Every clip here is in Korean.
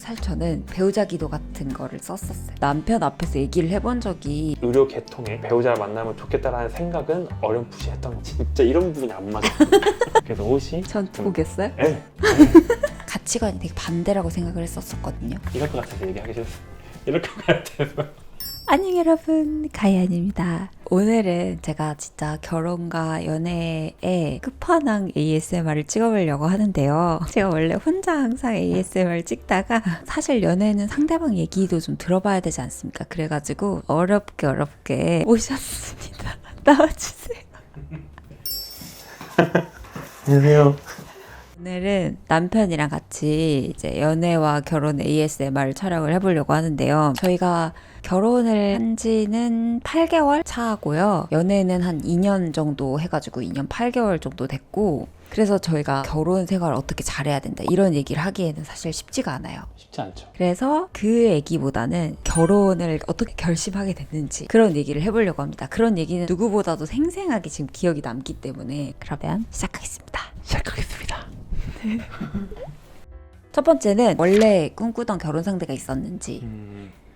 사실 저는 배우자 기도 같은 거를 썼었어요. 남편 앞에서 얘기를 해본 적이 의료 계통에 배우자를 만나면 좋겠다라는 생각은 어렴풋이 했던 거. 진짜 이런 부분이 안 맞아요. 그래서 옷이 전 보겠어요? 네. 가치관이 되게 반대라고 생각을 했었거든요. 이럴 것 같아서 얘기하기 싫었어요. 이럴 것 같아서. 안녕 여러분, 가희안입니다. 오늘은 제가 진짜 결혼과 연애의 끝판왕 ASMR을 찍어보려고 하는데요. 제가 원래 혼자 항상 ASMR 찍다가 사실 연애는 상대방 얘기도 좀 들어봐야 되지 않습니까? 그래가지고 어렵게 오셨습니다. 나와주세요. 안녕하세요. 오늘은 남편이랑 같이 이제 연애와 결혼 ASMR 촬영을 해보려고 하는데요. 저희가 결혼을 한 지는 8개월 차고요. 연애는 한 2년 정도 해가지고 2년 8개월 정도 됐고, 그래서 저희가 결혼 생활을 어떻게 잘해야 된다 이런 얘기를 하기에는 사실 쉽지가 않아요. 쉽지 않죠. 그래서 그 얘기보다는 결혼을 어떻게 결심하게 됐는지 그런 얘기를 해보려고 합니다. 그런 얘기는 누구보다도 생생하게 지금 기억이 남기 때문에 그러면 시작하겠습니다. 첫 번째는 원래 꿈꾸던 결혼 상대가 있었는지.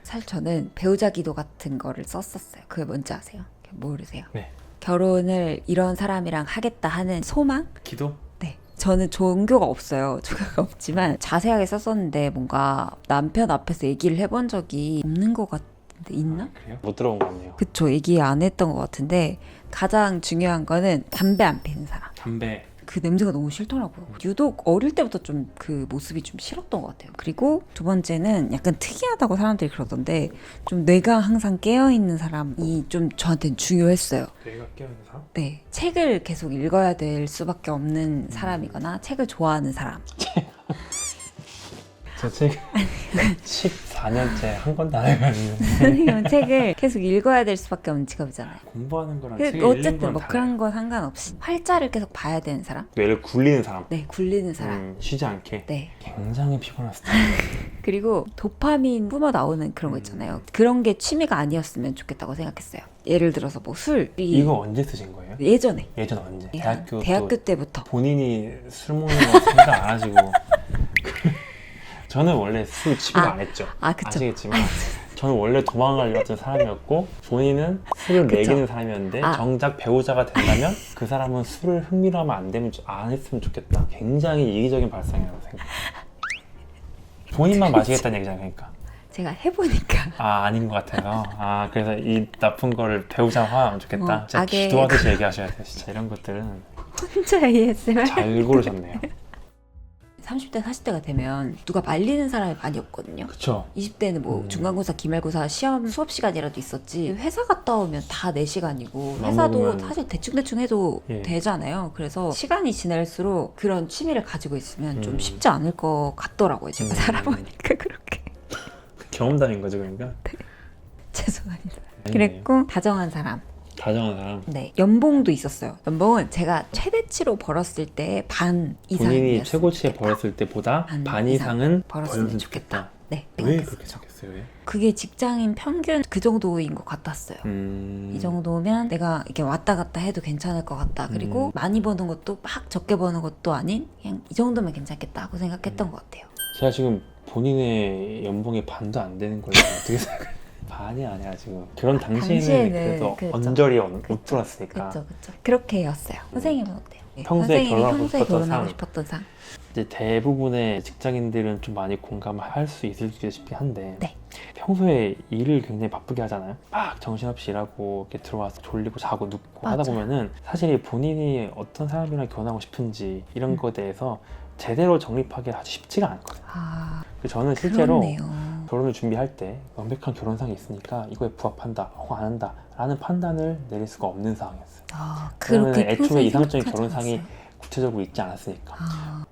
사실 저는 배우자 기도 같은 거를 썼었어요. 그게 뭔지 아세요? 모르세요? 네. 결혼을 이런 사람이랑 하겠다 하는 소망? 기도? 네. 저는 종교가 없어요. 종교가 없지만 자세하게 썼었는데 뭔가 남편 앞에서 얘기를 해본 적이 없는 것 같은데 있나? 그래요? 못 들어본 것 같네요. 그쵸. 얘기 안 했던 것 같은데 가장 중요한 거는 담배 안 피는 사람. 담배. 그 냄새가 너무 싫더라고요. 유독 어릴 때부터 좀 그 모습이 좀 싫었던 것 같아요. 그리고 두 번째는 약간 특이하다고 사람들이 그러던데 좀 뇌가 항상 깨어있는 사람이 좀 저한테는 중요했어요. 뇌가 깨어있는 사람? 네. 책을 계속 읽어야 될 수밖에 없는 사람이거나 책을 좋아하는 사람. 저 책 14년째 한 권도 안 해가지고. 선생님은 책을 계속 읽어야 될 수밖에 없는 직업이잖아요. 공부하는 거랑 책을 읽는 어쨌든 거랑 뭐 달라요. 그런 거 상관없이 활자를 계속 봐야 되는 사람? 뇌를 굴리는 사람. 네. 굴리는 사람. 쉬지 않게. 네. 굉장히 피곤한 스타일. 그리고 도파민 뿜어 나오는 그런 거 있잖아요. 그런 게 취미가 아니었으면 좋겠다고 생각했어요. 예를 들어서 뭐 술. 이거 언제 쓰신 거예요? 예전에. 예전 언제? 대학교 때부터. 본인이 술 먹는 거 생각 안 하시고. 저는 원래 술 취급을 안 했죠. 그쵸. 아시겠지만 저는 원래 도망가려고 했던 사람이었고, 본인은 술을 그쵸. 먹이는 사람이었는데 정작 배우자가 된다면 그 사람은 술을 흥미로 하면 안 했으면 좋겠다. 굉장히 이기적인 발상이라고 생각해요. 본인만 마시겠다는 얘기잖아요. 그러니까 제가 해보니까. 아닌 것 같아요. 그래서 이 나쁜 거를 배우자가 화하면 좋겠다. 진짜 악의 기도하듯이 얘기하셔야 돼요. 진짜 이런 것들은 혼자 ASMR. 잘 고르셨네요. 30대, 40대가 되면 누가 말리는 사람이 많이 없거든요. 그쵸? 20대는 뭐 중간고사, 기말고사 시험 수업 시간이라도 있었지, 회사 갔다 오면 다 내 시간이고, 회사도 보면... 사실 대충 해도 예. 되잖아요. 그래서 시간이 지날수록 그런 취미를 가지고 있으면 좀 쉽지 않을 것 같더라고요. 제가 살아보니까 그렇게. 경험담인 거죠, 그러니까? 죄송합니다. 아니네요. 그랬고 다정한 사람. 다정한 사람. 네, 연봉도 있었어요. 연봉은 제가 최대치로 벌었을 때 반 이상이었어요. 본인이 최고치에 벌었을 때보다 반 이상은 벌었으면 좋겠다. 네. 왜 그렇게 생각했어요? 왜? 그게 직장인 평균 그 정도인 것 같았어요. 이 정도면 내가 이렇게 왔다 갔다 해도 괜찮을 것 같다. 그리고 많이 버는 것도 막 적게 버는 것도 아닌 그냥 이 정도면 괜찮겠다고 생각했던 것 같아요. 제가 지금 본인의 연봉의 반도 안 되는 걸 어떻게 생각해요? 반이 아니라 지금 결혼 당시에는 그래도 그랬죠. 언저리 못 들어왔으니까. 그렇죠. 그렇게였어요. 선생님은 어때요? 평소에 선생님이 결혼하고 싶었던 결혼하고 상. 싶었던 상. 이제 대부분의 직장인들은 좀 많이 공감할 수 있을지 한데, 네. 평소에 일을 굉장히 바쁘게 하잖아요. 막 정신없이 일하고 이렇게 들어와서 졸리고 자고 눕고 하다 맞아요. 보면은 사실 본인이 어떤 사람이랑 결혼하고 싶은지 이런 거에 대해서 제대로 정립하기 아주 쉽지가 않거든요. 저는 실제로 그렇네요. 결혼을 준비할 때 완벽한 결혼상이 있으니까 이거에 부합한다, 혹은 안 한다 라는 판단을 내릴 수가 없는 상황이었어요. 그렇게 애초에 평소에 이상적인 생각하지 결혼상이 않았어요. 구체적으로 있지 않았으니까.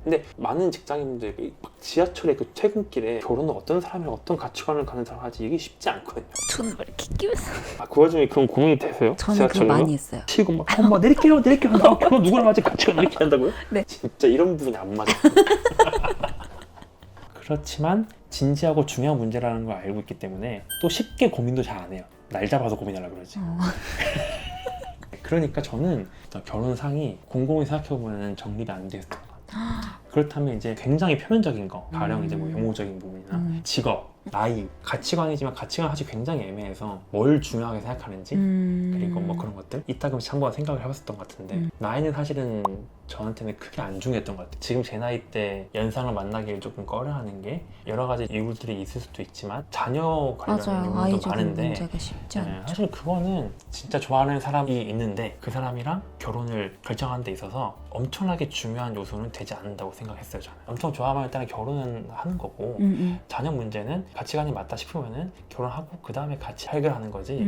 근데 많은 직장인분들이 막 지하철의 그 퇴근길에 결혼은 어떤 사람이랑 어떤 가치관을 가는 사람 하지, 이게 쉽지 않거든요. 저는 왜 이렇게 끼면서. 그 와중에 그런 고민이 되세요? 저는 그거 많이 했어요. 치고 막 엄마 내릴게요 나 결혼 누구랑 하지 가치관 이렇게 한다고요? 네. 진짜 이런 부분이 안 맞아요. 그렇지만 진지하고 중요한 문제라는 걸 알고 있기 때문에 또 쉽게 고민도 잘 안 해요. 날 잡아서 고민하려고 그러지. 그러니까 저는 결혼상이 곰곰이 생각해보면 정리가 안 됐던 것 같아요. 그렇다면 이제 굉장히 표면적인 거, 가령 이제 뭐 영모적인 부분이나 직업, 나이, 가치관이지만 가치관 사실 굉장히 애매해서 뭘 중요하게 생각하는지 그리고 뭐 그런 것들 이따금씩 한번 생각을 해봤었던 것 같은데 나이는 사실은 저한테는 크게 안 중요했던 것 같아요. 지금 제 나이 때 연상을 만나기를 조금 꺼려하는 게 여러 가지 이유들이 있을 수도 있지만 자녀 관련 맞아요. 이유도 아이적인 많은데 문제가 쉽지 않죠. 사실 그거는 진짜 좋아하는 사람이 있는데 그 사람이랑 결혼을 결정하는 데 있어서 엄청나게 중요한 요소는 되지 않는다고 생각했어요. 저는 엄청 좋아하면 일단 결혼은 하는 거고 자녀 문제는 가치관이 맞다 싶으면은 결혼하고 그 다음에 같이 해결하는 거지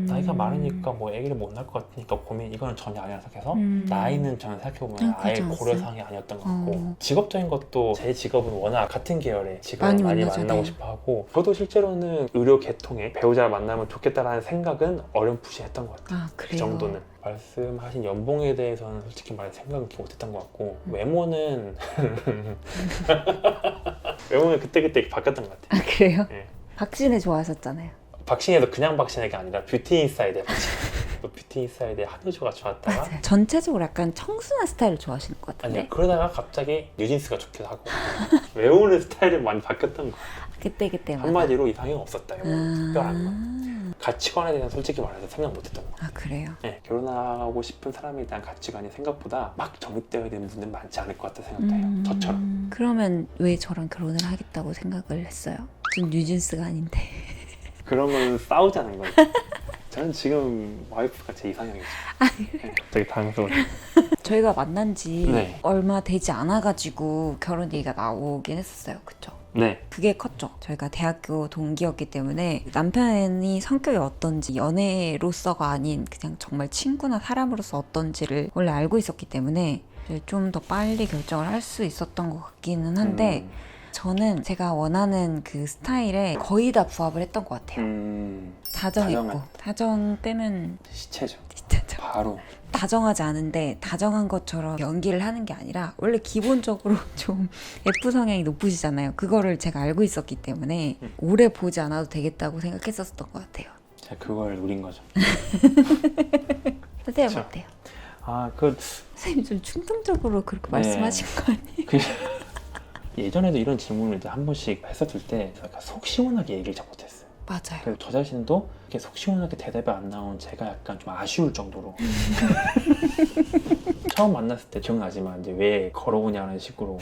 나이가 많으니까 뭐 아기를 못 낳을 것 같으니까 고민 이거는 전혀 아니라 생각해서 나이는 저는 생각해보면 아예 그렇지 고려사항이 아니었던 것 같고 직업적인 것도 제 직업은 워낙 같은 계열의 직업을 많이 많이 만나죠, 만나고 네. 싶어 하고 저도 실제로는 의료 계통의 배우자를 만나면 좋겠다라는 생각은 어렴풋이 했던 것 같아요. 아 그 그래요? 정도는. 말씀하신 연봉에 대해서는 솔직히 말해 생각을 못했던 것 같고 외모는 외모는 그때그때 바뀌었던 것 같아요. 아 그래요? 네. 박신혜 좋아하셨잖아요. 박신혜도 그냥 박신혜가 아니라 뷰티 인사이드의 박신혜. 또 뷰티 인사이드의 한효주가 좋았다가 맞아요. 전체적으로 약간 청순한 스타일을 좋아하시는 것 같은데 아니요 그러다가 갑자기 뉴진스가 좋기도 하고 외우는 스타일이 많이 바뀌었던 거 그때마다 한마디로 이상형 없었다. 이거 특별한 거. 아, 가치관에 대해서 솔직히 말해서 생각 못했던 거. 아 그래요? 네, 결혼하고 싶은 사람에 대한 가치관이 생각보다 막 정립되어 있는 분들 많지 않을 것 같다 생각해요. 저처럼. 그러면 왜 저랑 결혼을 하겠다고 생각을 했어요? 전 뉴진스가 아닌데 그러면 싸우자는 거예요. 저는 지금 와이프가 제 이상형이죠. 네, 갑자기 당황스러워. 저희가 만난 지 네. 얼마 되지 않아가지고 결혼 얘기가 나오긴 했었어요. 그쵸? 네. 그게 컸죠. 저희가 대학교 동기였기 때문에 남편이 성격이 어떤지 연애로서가 아닌 그냥 정말 친구나 사람으로서 어떤지를 원래 알고 있었기 때문에 좀 더 빨리 결정을 할 수 있었던 것 같기는 한데 저는 제가 원하는 그 스타일에 거의 다 부합을 했던 것 같아요. 다정했고 다정 빼면 시체죠. 진짜 바로. 다정하지 않은데 다정한 것처럼 연기를 하는 게 아니라 원래 기본적으로 좀 F 성향이 높으시잖아요. 그거를 제가 알고 있었기 때문에 오래 보지 않아도 되겠다고 생각했었던 것 같아요. 제가 그걸 노린 거죠. 선생님 그쵸. 어때요? 선생님 좀 충동적으로 그렇게 네. 말씀하신 거 아니에요? 예전에도 이런 질문을 이제 한 번씩 했었을 때 약간 속 시원하게 얘기를 잘 못했어요. 맞아요. 그래서 저 자신도 이렇게 속 시원하게 대답이 안 나온 제가 약간 좀 아쉬울 정도로 처음 만났을 때 기억나지만 이제 왜 걸어오냐는 식으로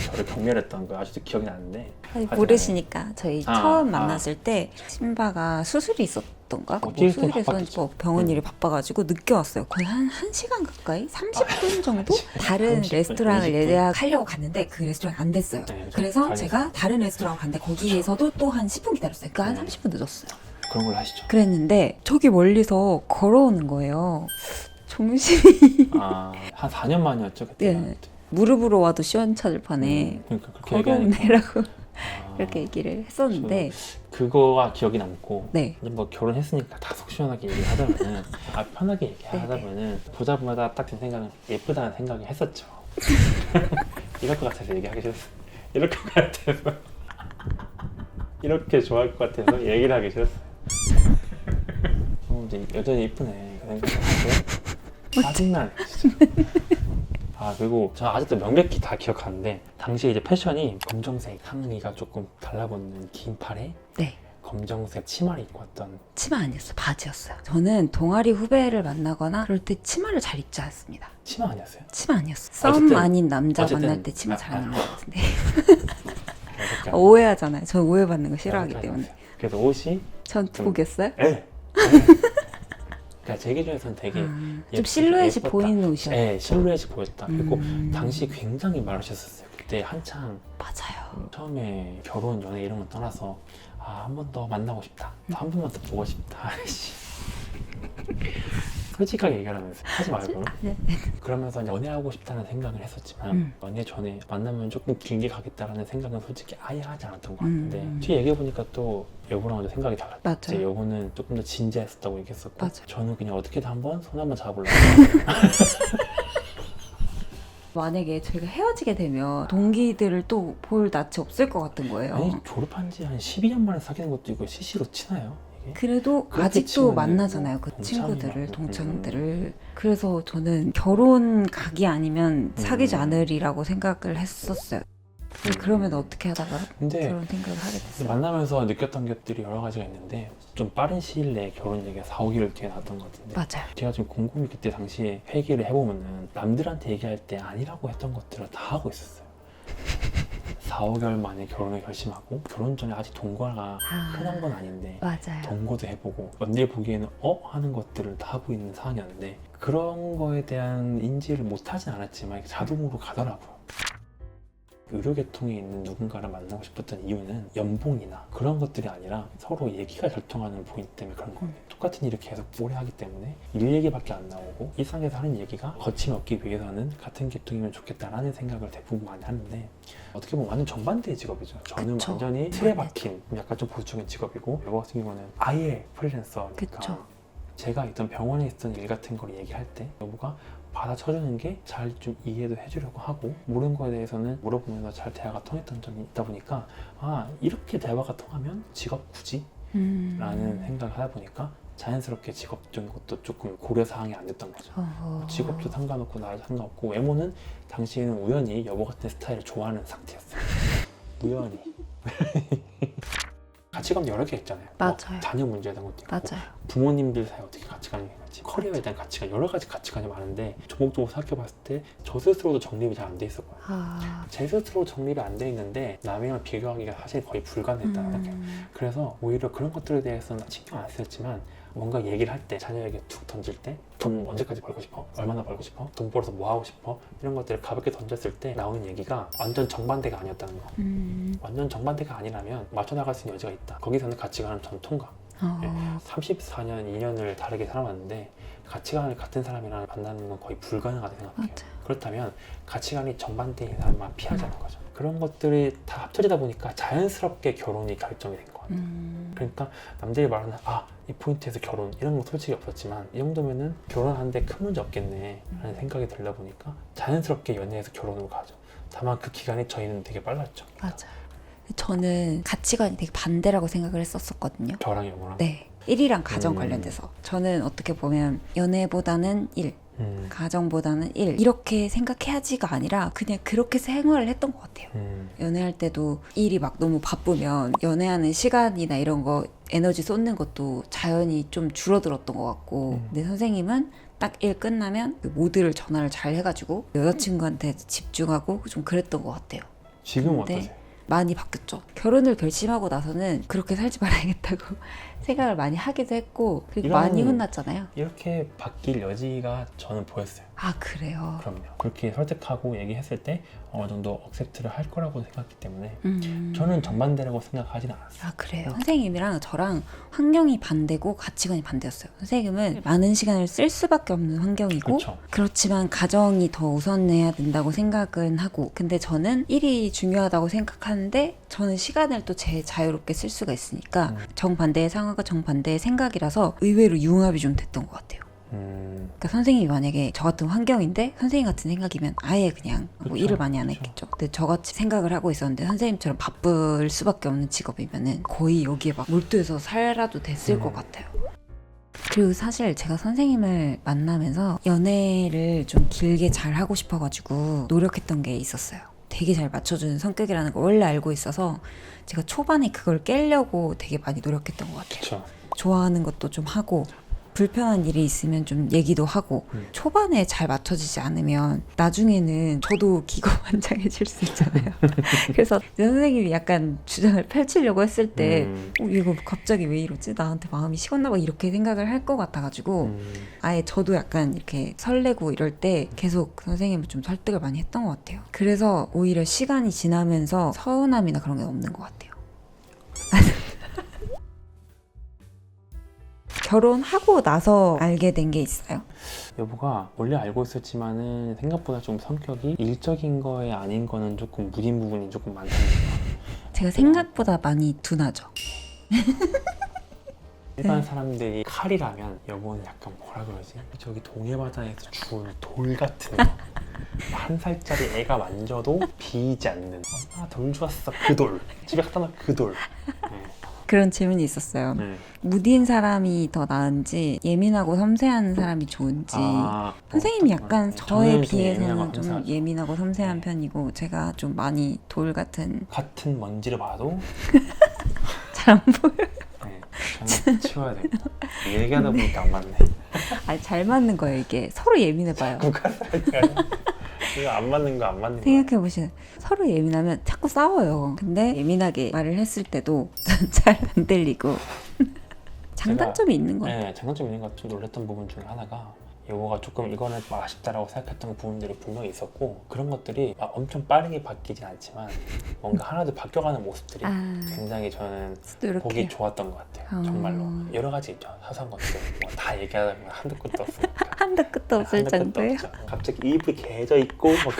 저를 경멸했던 거 아직도 기억이 나는데 아니, 하여튼 모르시니까 저희 아, 처음 아. 만났을 때 신바가 수술이 있었던가? 어디 수술에서 바빴겠죠. 뭐 병원 일이 바빠가지고 늦게 왔어요. 거의 한 1시간 가까이? 30분 정도? 다른 30분, 레스토랑을 20분. 예약하려고 갔는데 그 레스토랑이 안 됐어요. 네, 그래서 달려서. 제가 다른 레스토랑 갔는데 거기에서도 또 한 10분 기다렸어요. 그러니까 한 30분 늦었어요. 그런 걸로 하시죠. 그랬는데 저기 멀리서 걸어오는 거예요. 정신이 한 4년 만이었죠 그때. 네. 무릎으로 와도 시원찮을 판에 그러니까 그렇게 얘기하니까 걸어오네라고 아, 이렇게 얘기를 했었는데 그거가 기억이 남고 네. 이제 뭐 결혼했으니까 다 속 시원하게 얘기하자면은 편하게 얘기하자면은 보자마자 딱 든 생각은 예쁘다는 생각이 했었죠. 이럴 것 같아서 얘기하기 싫었어. 이럴 것 같아서 이렇게 좋아할 것 같아서 얘기를 하기 싫었어. 이제 여전히 이쁘네 그 생각을 하고 짜증나네 진짜. 그리고 저 아직도 명백히 다 기억하는데 당시에 이제 패션이 검정색 상의가 조금 달라붙는 긴 팔에 네. 검정색 치마를 입고 왔던. 치마 아니었어요. 바지였어요. 저는 동아리 후배를 만나거나 그럴 때 치마를 잘 입지 않습니다. 치마 아니었어요? 치마 아니었어요. 썸 어쨌든, 아닌 남자 어쨌든, 만날 때 치마 잘 입는 것 같은데 그렇게 오해하잖아요. 전 오해받는 거 싫어하기 그렇게 때문에. 아니었어요. 그래서 옷이 전투복이었어요? 네. 그러니까 제 기준에서는 되게 좀 예쁘- 실루엣이 예뻤다. 보이는 옷이었죠. 네, 실루엣이 보였다. 그리고 음. 당시 굉장히 말하셨었어요. 그때 한창 맞아요. 처음에 결혼, 연애 이런 거 떠나서 한 번 더 만나고 싶다. 한 번만 더 보고 싶다. 솔직하게 얘기하면서 하지 말고 네. 그러면서 연애하고 싶다는 생각을 했었지만 연애 전에 만나면 조금 길게 가겠다라는 생각은 솔직히 아예 하지 않았던 것 같은데 뒤에 얘기해보니까 또 여보랑 완전 생각이 달랐죠. 맞아요. 이제 여보는 조금 더 진지했었다고 얘기했었고 맞아요. 저는 그냥 어떻게든 한번 손 한번 잡아보려고. 만약에 저희가 헤어지게 되면 동기들을 또 볼 낯이 없을 것 같은 거예요. 아니 졸업한 지 한 12년 만에 사귀는 것도 이거 CC로 치나요? 만약에 그래도 그렇게 아직도 치면은 만나잖아요. 그 동창이라고. 친구들을, 동창들을. 그래서 저는 결혼 각이 아니면 사귀지 않으리라고 생각을 했었어요. 그러면 어떻게 하다가 근데 결혼 생각을 하게 됐어요? 만나면서 느꼈던 것들이 여러 가지가 있는데 좀 빠른 시일 내에 결혼 얘기가 4, 5개월 뒤에 나왔던 것 같은데 맞아요. 제가 좀 곰곰이 그때 당시에 회개를 해보면은 남들한테 얘기할 때 아니라고 했던 것들을 다 하고 있었어요. 4, 5개월 만에 결혼을 결심하고 결혼 전에 아직 동거가 흔한 건 아닌데 맞아요. 동거도 해보고 언니 보기에는 하는 것들을 다 하고 있는 상황이었는데 그런 거에 대한 인지를 못하진 않았지만 자동으로 가더라고요. 의료계통에 있는 누군가를 만나고 싶었던 이유는 연봉이나 그런 것들이 아니라 서로 얘기가 잘 통하는 포인트 때문에 그런 거예요. 똑같은 일을 계속 오래 하기 때문에 일 얘기밖에 안 나오고 일상에서 하는 얘기가 거침없기 위해서는 같은 계통이면 좋겠다라는 생각을 대부분 많이 하는데 어떻게 보면 완전 정반대의 직업이죠. 저는 그쵸. 완전히 틀에 박힌 약간 좀 보수적인 직업이고 여보 같은 경우는 아예 프리랜서니까 그쵸. 제가 있던 병원에 있던 일 같은 걸 얘기할 때 여보가 받아쳐주는 게 잘 좀 이해도 해주려고 하고 모르는 거에 대해서는 물어보면서 잘 대화가 통했던 점이 있다 보니까 이렇게 대화가 통하면 직업 굳이? 라는 생각을 하다 보니까 자연스럽게 직업적인 것도 조금 고려사항이 안 됐던 거죠. 직업도 상관없고 나이도 상관없고 외모는 당시에는 우연히 여보 같은 스타일을 좋아하는 상태였어요. 우연히. 가치관 여러 개 있잖아요. 맞아요. 자녀 문제에 대한 것도 있고 맞아요. 부모님들 사이에 어떻게 가치관이 있는지 커리어에 대한 가치관 여러 가지 가치관이 많은데 조목조목 생각해봤을 때 저 스스로도 정립이 잘 안 돼 있었고요. 제 스스로 정립이 안 돼 있는데 남이랑 비교하기가 사실 거의 불가능했다고 생각해요. 그래서 오히려 그런 것들에 대해서는 신경 안 쓰였지만 뭔가 얘기를 할 때 자녀에게 툭 던질 때 돈 언제까지 벌고 싶어? 얼마나 벌고 싶어? 돈 벌어서 뭐 하고 싶어? 이런 것들을 가볍게 던졌을 때 나오는 얘기가 완전 정반대가 아니었다는 거. 완전 정반대가 아니라면 맞춰나갈 수 있는 여지가 있다. 거기서는 가치관은 전 통과. 34년, 2년을 다르게 살아왔는데 가치관을 같은 사람이랑 만나는 건 거의 불가능하다고 생각해요. 맞아요. 그렇다면 가치관이 정반대인 사람만 피하자는 거죠. 그런 것들이 다 합쳐지다 보니까 자연스럽게 결혼이 결정이 된 것 같아요. 그러니까 남들이 말하는 이 포인트에서 결혼 이런 거 솔직히 없었지만 이 정도면은 결혼하는데 큰 문제 없겠네 라는 생각이 들다 보니까 자연스럽게 연애에서 결혼으로 가죠. 다만 그 기간이 저희는 되게 빨랐죠. 맞아요. 저는 가치관이 되게 반대라고 생각을 했었거든요. 저랑 여보랑. 네. 일이랑 가정 관련돼서 저는 어떻게 보면 연애보다는 일, 가정보다는 일 이렇게 생각해야지가 아니라 그냥 그렇게 생활을 했던 것 같아요. 연애할 때도 일이 막 너무 바쁘면 연애하는 시간이나 이런 거 에너지 쏟는 것도 자연히 좀 줄어들었던 것 같고 근데 선생님은 딱 일 끝나면 그 모드를 전화를 잘 해가지고 여자친구한테 집중하고 좀 그랬던 것 같아요. 지금 근데 어떠세요? 많이 바뀌었죠. 결혼을 결심하고 나서는 그렇게 살지 말아야겠다고 생각을 많이 하기도 했고 그리고 이런- 많이 혼났잖아요. 이렇게 바뀔 여지가 저는 보였어요. 아 그래요? 그럼요. 그렇게 설득하고 얘기했을 때 어느 정도 억셉트를 할 거라고 생각했기 때문에 저는 정반대라고 생각하진 않았어요. 아 그래요? 선생님이랑 저랑 환경이 반대고 가치관이 반대였어요. 선생님은 많은 시간을 쓸 수밖에 없는 환경이고 그렇죠. 그렇지만 가정이 더 우선해야 된다고 생각은 하고 근데 저는 일이 중요하다고 생각하는데 저는 시간을 또 제 자유롭게 쓸 수가 있으니까 정반대의 상황과 정반대의 생각이라서 의외로 융합이 좀 됐던 것 같아요. 그러니까 선생님이 만약에 저 같은 환경인데 선생님 같은 생각이면 아예 그냥 뭐 그쵸, 일을 많이 안 그쵸. 했겠죠. 근데 저같이 생각을 하고 있었는데 선생님처럼 바쁠 수밖에 없는 직업이면은 거의 여기에 막 몰두해서 살아도 됐을 것 같아요. 그리고 사실 제가 선생님을 만나면서 연애를 좀 길게 잘 하고 싶어가지고 노력했던 게 있었어요. 되게 잘 맞춰주는 성격이라는 걸 원래 알고 있어서 제가 초반에 그걸 깨려고 되게 많이 노력했던 것 같아요. 그렇죠. 좋아하는 것도 좀 하고 불편한 일이 있으면 좀 얘기도 하고 초반에 잘 맞춰지지 않으면 나중에는 저도 기고만장해질 수 있잖아요. 그래서 선생님이 약간 주장을 펼치려고 했을 때 이거 갑자기 왜 이러지? 나한테 마음이 식었나 봐 이렇게 생각을 할 것 같아가지고 아예 저도 약간 이렇게 설레고 이럴 때 계속 선생님을 좀 설득을 많이 했던 것 같아요. 그래서 오히려 시간이 지나면서 서운함이나 그런 게 없는 것 같아요. 결혼하고 나서 알게 된 게 있어요? 여보가 원래 알고 있었지만은 생각보다 좀 성격이 일적인 거에 아닌 거는 조금 무딘 부분이 조금 많다는 거예요. 제가 생각보다 많이 둔하죠. 일반 사람들이 칼이라면 여보는 약간 뭐라 그러지? 저기 동해바다에서 주운 돌 같은 거. 한 살짜리 애가 만져도 비이지 않는 돌 주웠어 그 돌. 집에 갖다 놔 그 돌. 네. 그런 질문이 있었어요. 네. 무딘 사람이 더 나은지 예민하고 섬세한 사람이 좋은지. 선생님이 약간 저에 비해서는 좀 예민하고 섬세한 편이고 제가 좀 많이 돌 같은 먼지를 봐도 잘 안 보여요. 네, 저는 치워야 되겠다. 얘기하다 보니까 안 맞네. 아니 잘 맞는 거예요. 이게 서로 예민해봐요. 이거 안 맞는 거 생각해보시면 서로 예민하면 자꾸 싸워요. 근데 예민하게 말을 했을 때도 잘 안 들리고 장단점이 있는 것 같아요. 네, 장단점이 있는 것 같아요. 좀 놀랐던 부분 중에 하나가 이거가 조금 이거는 막 아쉽다라고 생각했던 부분들이 분명히 있었고 그런 것들이 막 엄청 빠르게 바뀌진 않지만 뭔가 하나도 바뀌어가는 모습들이 굉장히 저는 보기 좋았던 것 같아요. 정말로 여러 가지 있죠. 사소한 것들 다 얘기하다 보면 한도 끝도 없으니까 한도 끝도 없을 정도예요. 갑자기 입이 개져 있고 막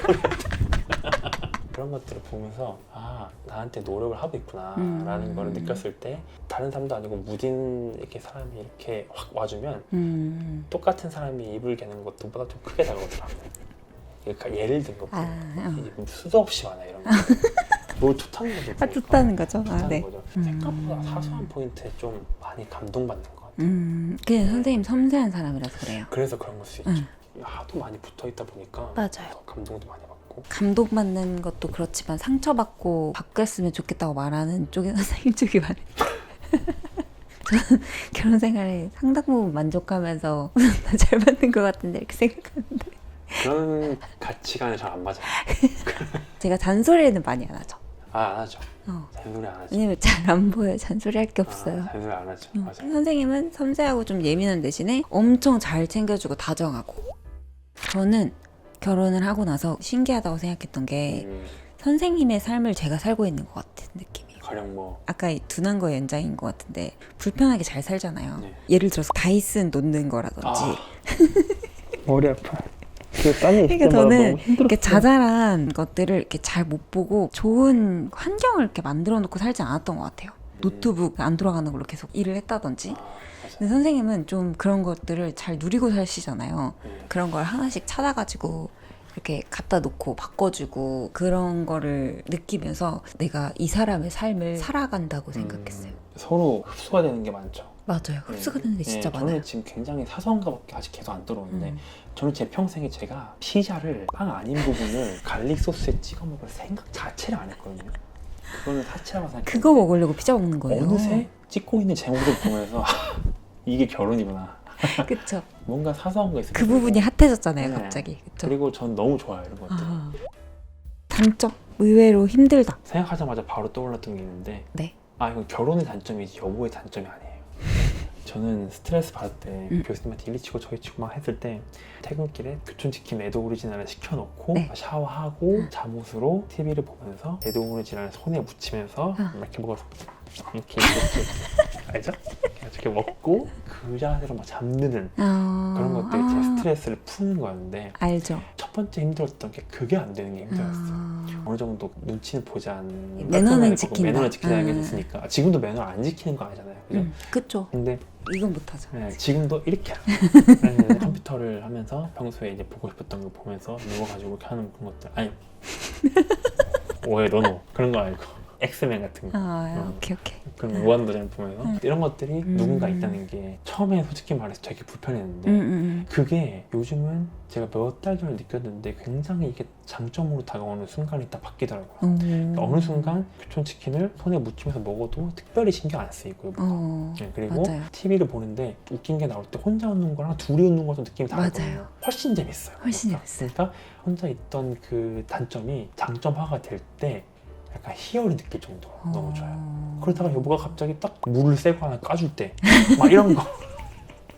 그런 것들을 보면서 아 나한테 노력을 하고 있구나 라는 걸 느꼈을 때 다른 사람도 아니고 무딘 이렇게 사람이 이렇게 확 와주면 똑같은 사람이 입을 개는 것보다 좀 크게 다가오더라고요. 그러니까 예를 든 것들 수도 없이 많아 이런 거. 뭘 좋다는 거죠. 보니까. 좋다는 거죠. 좋다는 거죠. 생각보다 사소한 포인트에 좀 많이 감동받는 것 같아요. 그냥 선생님 섬세한 사람이라서 그래요. 그래서 그런 걸 수 있죠. 하도 많이 붙어 있다 보니까 맞아요. 더 감동도 많이 받고 감동받는 것도 그렇지만 상처받고 바뀌었으면 좋겠다고 말하는 쪽이 선생님 쪽이 많아요. 저는 결혼 생활에 상당 부분 만족하면서 잘 맞는 것 같은데 이렇게 생각하는데 그런 가치관이 잘 안 맞아요. 제가 잔소리는 많이 안 하죠. 안 하죠. 잔소리 안 하죠. 왜냐면 잘 안 보여요. 잔소리 할 게 없어요. 잔소리 안 하죠. 맞아요. 선생님은 섬세하고 좀 예민한 대신에 엄청 잘 챙겨주고 다정하고. 저는 결혼을 하고 나서 신기하다고 생각했던 게 선생님의 삶을 제가 살고 있는 것 같은 느낌이에요. 가령 뭐 아까 이 둔한 거의 연장인 것 같은데 불편하게 잘 살잖아요. 네. 예를 들어서 다이슨 놓는 거라든지 머리 아파. 그러니까 저는 이렇게 자잘한 것들을 이렇게 잘 못 보고 좋은 환경을 이렇게 만들어 놓고 살지 않았던 것 같아요. 노트북 안 돌아가는 걸로 계속 일을 했다든지. 근데 선생님은 좀 그런 것들을 잘 누리고 사시잖아요. 그런 걸 하나씩 찾아가지고 이렇게 갖다 놓고 바꿔주고 그런 거를 느끼면서 내가 이 사람의 삶을 살아간다고 생각했어요. 서로 흡수가 되는 게 많죠. 맞아요. 흡수가 되는 게 진짜 많아요. 저는 지금 굉장히 사소한 거밖에 아직 계속 안 들어오는데 저는 제 평생에 제가 피자를 빵 아닌 부분을 갈릭 소스에 찍어 먹을 생각 자체를 안 했거든요. 그거는 사치라고 생각했는데 그거 먹으려고 피자 먹는 거예요. 어느새 찍고 있는 제 모습을 보면서 이게 결혼이구나. 그쵸. 뭔가 사소한 거 있으면 그 부분이 핫해졌잖아요. 네. 갑자기. 그쵸? 그리고 전 너무 좋아요 이런 것들. 단점 의외로 힘들다. 생각하자마자 바로 떠올랐던 게 있는데 네. 이건 결혼의 단점이지 여보의 단점이 아니에요. 저는 스트레스 받을 때 교수님한테 이리 치고 저리 치고 막 했을 때 퇴근길에 교촌치킨 레드 오리지널을 시켜놓고 샤워하고 잠옷으로 TV를 보면서 레드 오리지널을 손에 묻히면서 이렇게 먹어서 이렇게 알죠? 이렇게 먹고 그 자세로 막 잠드는 그런 것들이 제 스트레스를 푸는 거였는데 알죠. 첫 번째 힘들었던 게 그게 안 되는 게 힘들었어요. 어느 정도 눈치는 보지 않는 매너는 지킨다. 매너를 지키자는 게 됐으니까 지금도 매너 안 지키는 거 아니잖아요. 그죠? 그쵸. 근데 이건 못하죠. 지금도 이렇게 컴퓨터를 하면서 평소에 이제 보고 싶었던 거 보면서 누워가지고 이렇게 하는 그런 것들 아니 오해 너무 그런 거 아니고 엑스맨 같은 거 오케이. 그런 무한도전 보면서 이런 것들이 누군가 있다는 게 처음에 솔직히 말해서 되게 불편했는데 그게 요즘은 제가 몇 달 전에 느꼈는데 굉장히 이게 장점으로 다가오는 순간이 딱 바뀌더라고요. 그러니까 어느 순간 교촌치킨을 손에 묻히면서 먹어도 특별히 신경 안 쓰이고 그리고 맞아요. TV를 보는데 웃긴 게 나올 때 혼자 웃는 거랑 둘이 웃는 거랑 느낌이 다르거든요. 훨씬 재밌어요. 그러니까 혼자 있던 그 단점이 장점화가 될 때 약간 희열을 느낄 정도로 너무 좋아요. 그러다가 여보가 갑자기 딱 물을 새고 하나 까줄 때 막 이런 거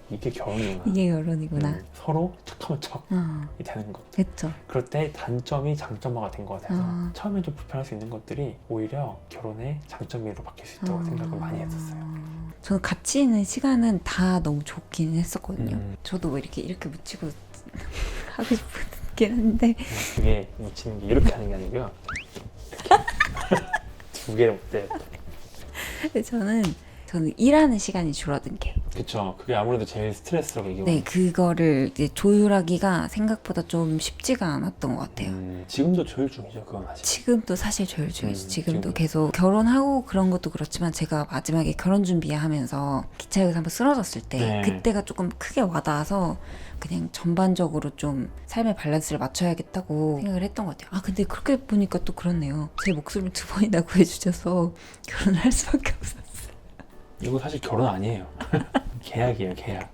이게 결혼이구나. 이게 결혼이구나. 서로 척하면 척이 되는 것. 그쵸. 그럴 때 단점이 장점화가 된 것 같아서 처음에 좀 불편할 수 있는 것들이 오히려 결혼의 장점으로 바뀔 수 있다고 생각을 많이 했었어요. 저는 같이 있는 시간은 다 너무 좋긴 했었거든요. 저도 뭐 이렇게 묻히고 하고 싶긴 한데 그게 묻히는 게 이렇게 하는 게 아니고요. 두 개를 못해. 저는 일하는 시간이 줄어든 게 그쵸. 그게 아무래도 제일 스트레스라고 얘기하고. 네, 그거를 이제 조율하기가 생각보다 좀 쉽지가 않았던 것 같아요. 지금도 조율 중이죠. 그건 아직. 지금도 사실 조율 중이죠. 지금도 지금도. 계속 결혼하고 그런 것도 그렇지만 제가 마지막에 결혼 준비하면서 기차역에서 한번 쓰러졌을 때 네. 그때가 조금 크게 와닿아서 그냥 전반적으로 좀 삶의 밸런스를 맞춰야겠다고 생각을 했던 것 같아요. 아 근데 그렇게 보니까 또 그렇네요. 제 목숨을 2번이나 구해주셔서 결혼할 수밖에 없었어요. 이거 사실 결혼 아니에요. 계약이에요, 계약.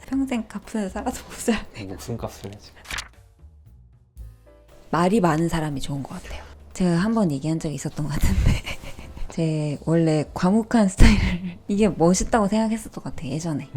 평생 가푼에 살아도 못 살. 목숨값을 지금. 말이 많은 사람이 좋은 것 같아요. 제가 한번 얘기한 적이 있었던 것 같은데 제 원래 과묵한 스타일을 이게 멋있다고 생각했었던 것 같아요. 예전에.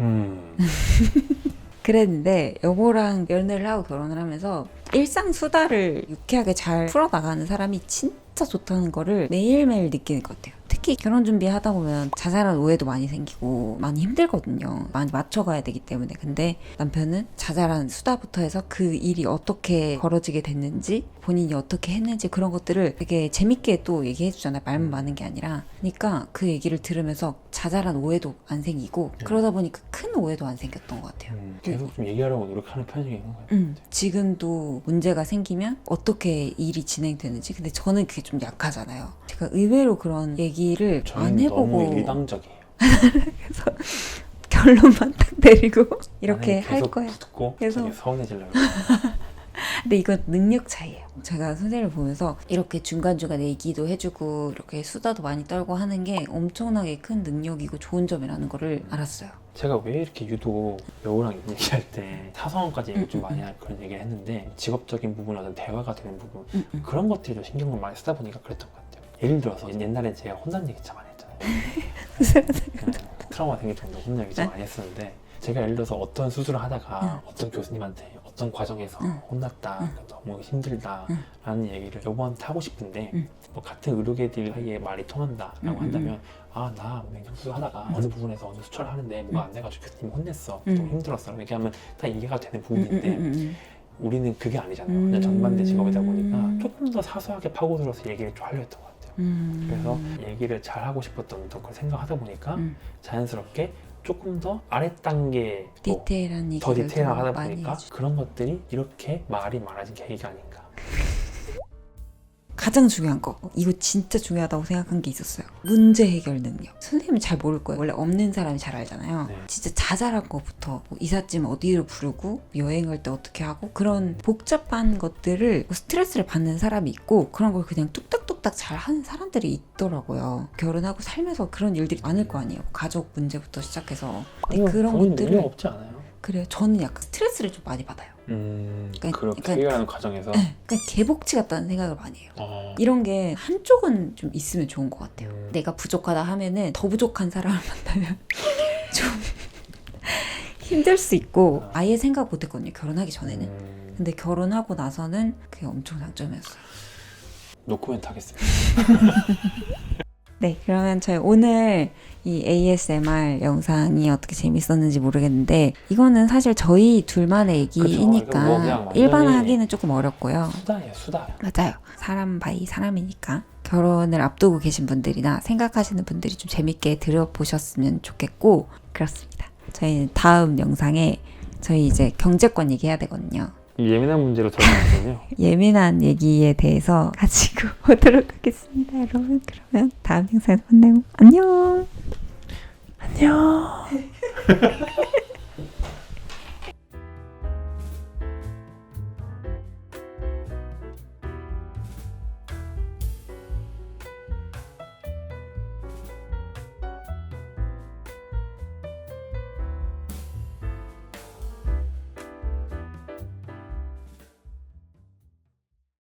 그랬는데 여보랑 연애를 하고 결혼을 하면서 일상 수다를 유쾌하게 잘 풀어나가는 사람이 진짜 좋다는 거를 매일매일 느끼는 것 같아요. 특히 결혼 준비하다 보면 자잘한 오해도 많이 생기고 많이 힘들거든요. 많이 맞춰가야 되기 때문에. 근데 남편은 자잘한 수다부터 해서 그 일이 어떻게 벌어지게 됐는지 본인이 어떻게 했는지 그런 것들을 되게 재밌게 또 얘기해 주잖아요. 말만 많은 게 아니라. 그러니까 그 얘기를 들으면서 자잘한 오해도 안 생기고 그러다 보니까 큰 오해도 안 생겼던 것 같아요. 계속 좀 얘기하려고 노력하는 편이 있는 거예요. 지금도 문제가 생기면 어떻게 일이 진행되는지. 근데 저는 그게 좀 약하잖아요. 제가 의외로 그런 얘기를 안 해보고 너무 일방적이에요. 그래서 결론만 딱 내리고 이렇게 할 거야. 붙고 그래서- 되게 서운해지려고. 근데 이건 능력 차이예요. 제가 선생님을 보면서 이렇게 중간중간 얘기도 해주고 이렇게 수다도 많이 떨고 하는 게 엄청나게 큰 능력이고 좋은 점이라는 거를 알았어요. 제가 왜 이렇게 유독 여우랑 얘기할 때 사소한까지 얘기 좀 많이 할 그런 얘기를 했는데 직업적인 부분, 어떤 대화가 되는 부분 그런 것들이 좀 신경을 많이 쓰다 보니까 그랬던 것 같아요. 예를 들어서 옛날에 제가 혼난 얘기 참 많이 했잖아요. 트라우마 생길 정도로 혼난 얘기 참 많이 했었는데 제가 예를 들어서 어떤 수술을 하다가 어떤 교수님한테 어떤 과정에서 혼났다, 너무 힘들다 라는 얘기를 여보한테 하고 싶은데 뭐 같은 의료계들 사이에 말이 통한다라고 한다면 아, 나 맹장수술 하다가 어느 부분에서 어느 수술을 하는데 뭐가 안 돼가지고 교수님이 혼냈어, 좀 힘들었어 라고 얘기하면 다 이해가 되는 부분인데 우리는 그게 아니잖아요. 그냥 정반대 직업이다 보니까 조금 더 사소하게 파고들어서 얘기를 좀 하려 했던 것 같아요. 그래서 얘기를 잘 하고 싶었던 또 그걸 생각하다 보니까 자연스럽게 조금 더 아랫단계 디테일한 얘기를 더 디테일하게 하다 많이 보니까 해주죠. 그런 것들이 이렇게 말이 많아진 계기가 아닌가. 가장 중요한 거, 이거 진짜 중요하다고 생각한 게 있었어요. 문제 해결 능력. 선생님은 잘 모를 거예요. 원래 없는 사람이 잘 알잖아요. 네. 진짜 자잘한 거부터 뭐 이삿짐 어디로 부르고 여행할 때 어떻게 하고 그런 복잡한 것들을 스트레스를 받는 사람이 있고 그런 걸 그냥 뚝딱뚝딱 잘 하는 사람들이 있더라고요. 결혼하고 살면서 그런 일들이 많을 거 아니에요. 가족 문제부터 시작해서. 근데 그런 본인 것들을 능력 없지 않아요? 그래요. 저는 약간 스트레스를 좀 많이 받아요. 그렇게 해결하는 과정에서 그러니까 개복치 같다는 생각을 많이 해요. 어, 이런 게 한쪽은 좀 있으면 좋은 것 같아요. 내가 부족하다 하면은 더 부족한 사람을 만나면 좀 힘들 수 있고 아예 생각 못했거든요. 결혼하기 전에는. 근데 결혼하고 나서는 그게 엄청 장점이었어요. 노코멘트 하겠습니다. 네, 그러면 저희 오늘 이 ASMR 영상이 어떻게 재밌었는지 모르겠는데 이거는 사실 저희 둘만의 그쵸, 이거 뭐 얘기이니까 그냥 완전히 일반화하기는 조금 어렵고요. 수다예요, 수다. 맞아요. 사람 바이 사람이니까. 결혼을 앞두고 계신 분들이나 생각하시는 분들이 좀 재밌게 들어보셨으면 좋겠고 그렇습니다. 저희는 다음 영상에 저희 이제 경제권 얘기해야 되거든요. 예민한 문제로 들어가거든요. 예민한 얘기에 대해서 가지고 오도록 하겠습니다. 여러분 그러면 다음 영상에서 만나요. 안녕. 안녕.